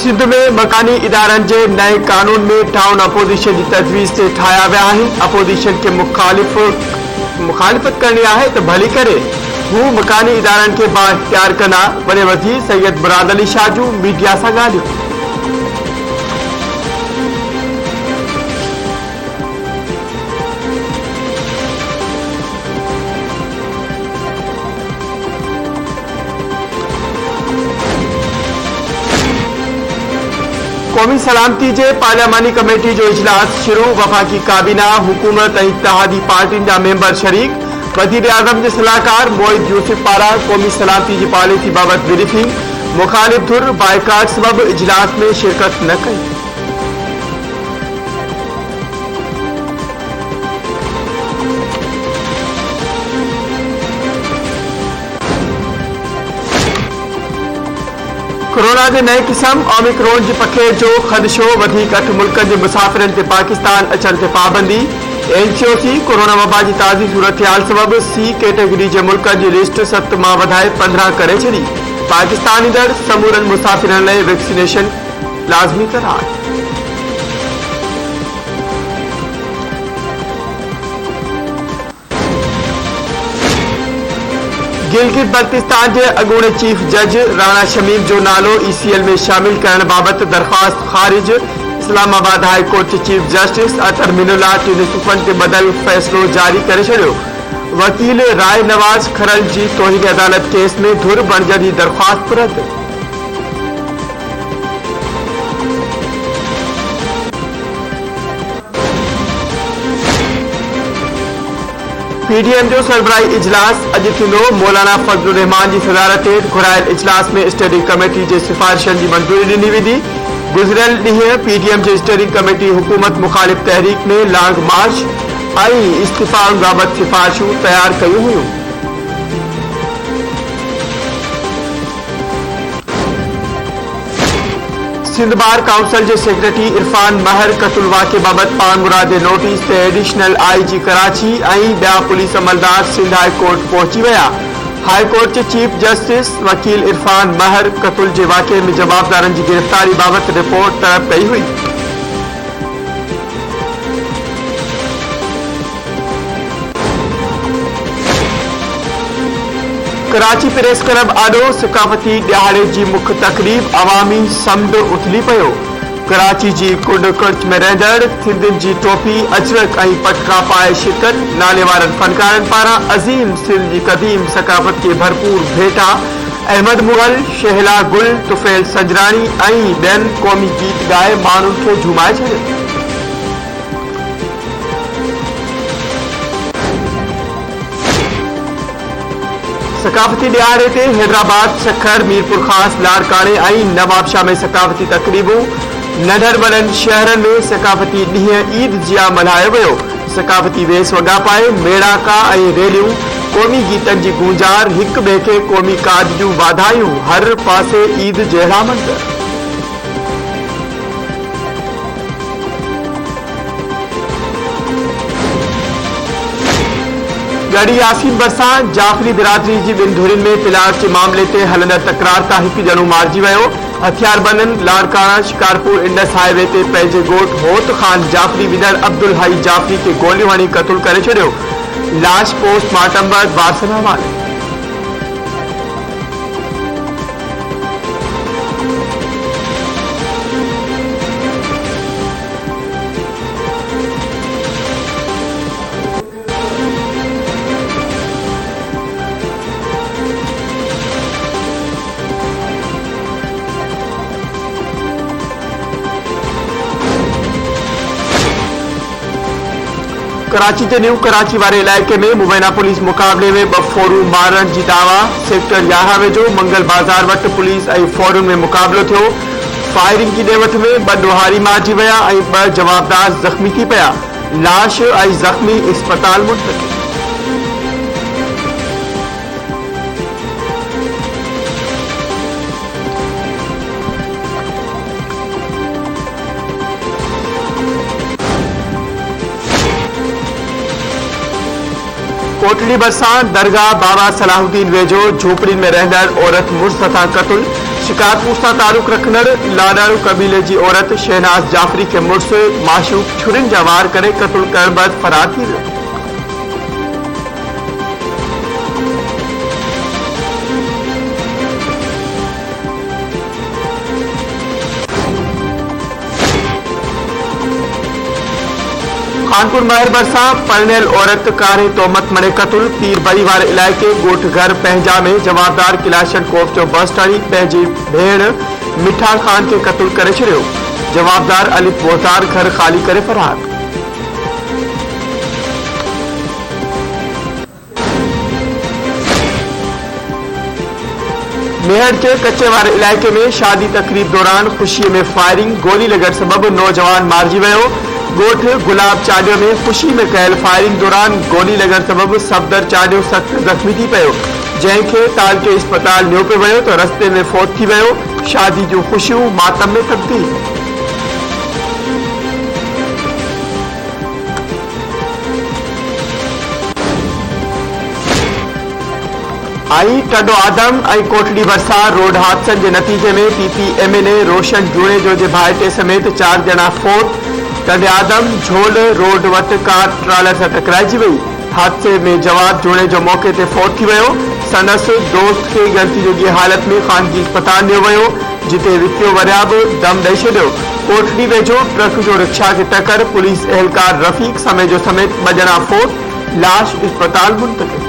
सिंध में मकानी इदारनि जे नए कानून में टाउन अपोजिशन की तजवीज़ से ठाया विया आहिनि। अपोजिशन के मुखालिफ़त करनी है तो भली करे हू मकानी इदारनि के बाइख्तियार कंदा। वॾे वज़ीर सैयद मुराद अली शाह जूं मीडिया सां ॻाल्हियूं। कौमी सलामती जे पार्लियामानी कमेटी जो इजलास शुरू। वफाकी काबीना हुकूमत ऐं इत्तेहादी पार्टियुनि जा मेंबर शरीक। वज़ीर आज़म जे सलाहकार मोहित यूसुफ पारां कौमी सलामती जी पॉलिसी बाबत ब्रीफिंग। मुखालिफ़ धुर बाइकाट सबब इजलास में शिरकत न कई। कोरोना के नए किस्म ओमिक्रॉन की पखेड़ जो खदशो। 8 मुल्कन के मुसाफिरन ते पाकिस्तान अचण ते पाबंदी। NCOC कोरोना वबा की ताज़ी सूरत हाल सबब C कैटेगरी के मुल्कन की लिस्ट 7 मां वधाए 15 करे छड़ी। पाकिस्तान ईंदड़ समूरन मुसाफिरन लाइ वैक्सीनेशन लाज़मी करार। गिलगित बल्तिस्तान के अगूणे चीफ जज राणा शमीम जो नालो ECL में शामिल करण बाबत दरख्वास्त खारिज। इस्लामाबाद हाई कोर्ट के चीफ जस्टिस अतर मिनुल्लाह यूसुफन के बदल फैसलो जारी करे छड़ियो। वकील राय नवाज खरल की तौहीद अदालत केस में धुर बणजण की दरख्वास्त रद्द। PDM जो सरबराही इजलास अज थींदो। मौलाना फजलुर रहमान की सदारत हेठ घुरायल इजलास में स्टेयरिंग कमेटी के सिफारिशन की मंजूरी ॾिनी वेंदी। गुज़िरियल ॾींहुं PDM की स्टेयरिंग कमेटी हुकूमत मुखालिफ़ तहरीक में लॉन्ग मार्च ऐं इस्तीफ़ाउनि बाबत सिफारिशूं तैयार कयूं हुयूं। सिंध बार काउंसिल के सेक्रेटरी इरफान महर कतुल वाक़े बाबत पान मुरादे नोटिस ते एडिशनल IG कराची ऐं ॿिया पुलिस अमलदार सिंध हाई कोर्ट पहुंची विया। हाई कोर्ट के चीफ जस्टिस वकील इरफान महर कतुल के वाक़े में जवाबदारन की गिरफ्तारी बाबत रिपोर्ट तलब कई हुई। कराची प्रेस क्लब आडो सकाफती दिहाड़े की मुख्य तकरीब अवामी समुंड उथली पयो। कराची की कुंड कर्च में रहंदड़ सिंधियुनि की टोपी अजरक ऐं पटका पाए शिरकत। नाले वारन फनकारन पारा अजीम सिंध की कदीम सकाफत के भरपूर भेटा। अहमद मुगल, शहला गुल, तुफैल संजरानी ऐं ॿियनि क़ौमी गीत गाए माण्हुनि खे झुमाए छॾियो। सकाफती दिहाड़े ते हैदराबाद, सखर, मीरपुर खास, लाड़काने ऐं नवाबशाह में सकाफती तकरीबूं। नंढड़ वॾनि शहरनि में सकाफती ॾींहुं ईद जिया मल्हायो वियो। सकाफती वेस वॻा पाए मेड़ाका ऐं रैलियूं। क़ौमी गीतनि जी गूंजार, हिक ॿिए खे क़ौमी काज जूं वाधायूं। हर पासे ईद जहिड़ा मंज़र। गढ़ी यासीन बरसां जाफरी बिरादरी की ॿिनि धुरियुनि में प्लाट के मामले ते हलंदड़ तकरार तां हिकु ॼणो मारिजी वियो। हथियारबंदनि लाड़काना शिकारपुर इंडस हाईवे ते पंहिंजे ॻोठ होत खान जाफरी विदड़ अब्दुल हई जाफरी के गोलियूं हणी क़तल करे छॾियो। लाश पोस्टमार्टम बैदि वारसनि हवाले। कराची के न्यू कराची वाले इलाके में मुबैना पुलिस मुकाबले में 2 फोरू मारण की दावा। सेक्टर 11 वेझो मंगल बाजार वट पुलिस ऐं फोरुन में मुकाबलो थियो। फायरिंग की ॾेवठ में 2 ॾोहारी मारिजी विया ऐं 2 जवाबदार ज़ख्मी थी पिया। लाश ऐं ज़ख्मी अस्पताल मुंतक़िल। कोटली बरसां दरगाह बाबा सलाहुद्दीन वेझो झोपड़ी में रहंदड़ औरत मुर्स सां कत्ल। शिकारपुर सां ताल्लुक़ रखंदड़ लाडाणू कबीले जी औरत शहनाज जाफरी खे मुड़ुस माशूक छुरियुनि जा वार करे क़त्ल करण बैदि फरार थी वियो। कानपुर महर भरिसां परिणियल औरत कारे तोहमत मणे क़त्ल। पीर बरी वारे इलाइक़े ॻोठ घर पंहिंजा में जवाबदार किलाशन कोफ जो बस टाणी पंहिंजी भेण मिठा ख़ान खे क़त्ल करे छॾियो। जवाबदार अलिफ बोतार घर ख़ाली करे फरार। मेहर के कच्चे वारे इलाइक़े में शादी तकरीब दौरान खुशी में फायरिंग, गोली लगण सबब नौजवान मारिजी वियो। ॻोठ गुलाब चाडियो में खुशी में कयल फायरिंग दौरान गोली लगण सबब सफदर चाडियो सख्त ज़ख्मी थी पियो, जंहिंखे तालके अस्पताल लियो पियो वियो तो रस्ते में फौत थी वियो। शादी जूं खुशियूं मातम में तब्दील। आई टडो आदम ऐं कोटड़ी भरिसां रोड हादसनि जे नतीजे में PPMA रोशन जूणे जे भाइटे समेत 4 ॼणा फौत। टडे आदम झोल रोड वटि कार ट्रालर सां टकराइजी वई। हादसे में जवाद जूणे जो मौके ते फौत थी वियो। संदसि दोस्त खे ॻणती जोगी हालत में ख़ानगी अस्पताल लियो वियो, जिते विकियो वरियाब दम ॾेई छॾियो। कोटड़ी वेझो ट्रक जो रिक्शा खे टकर, पुलिस एहलकार रफ़ीक समेत 2 ॼणा फौत। लाश अस्पताल मुंतक़िल।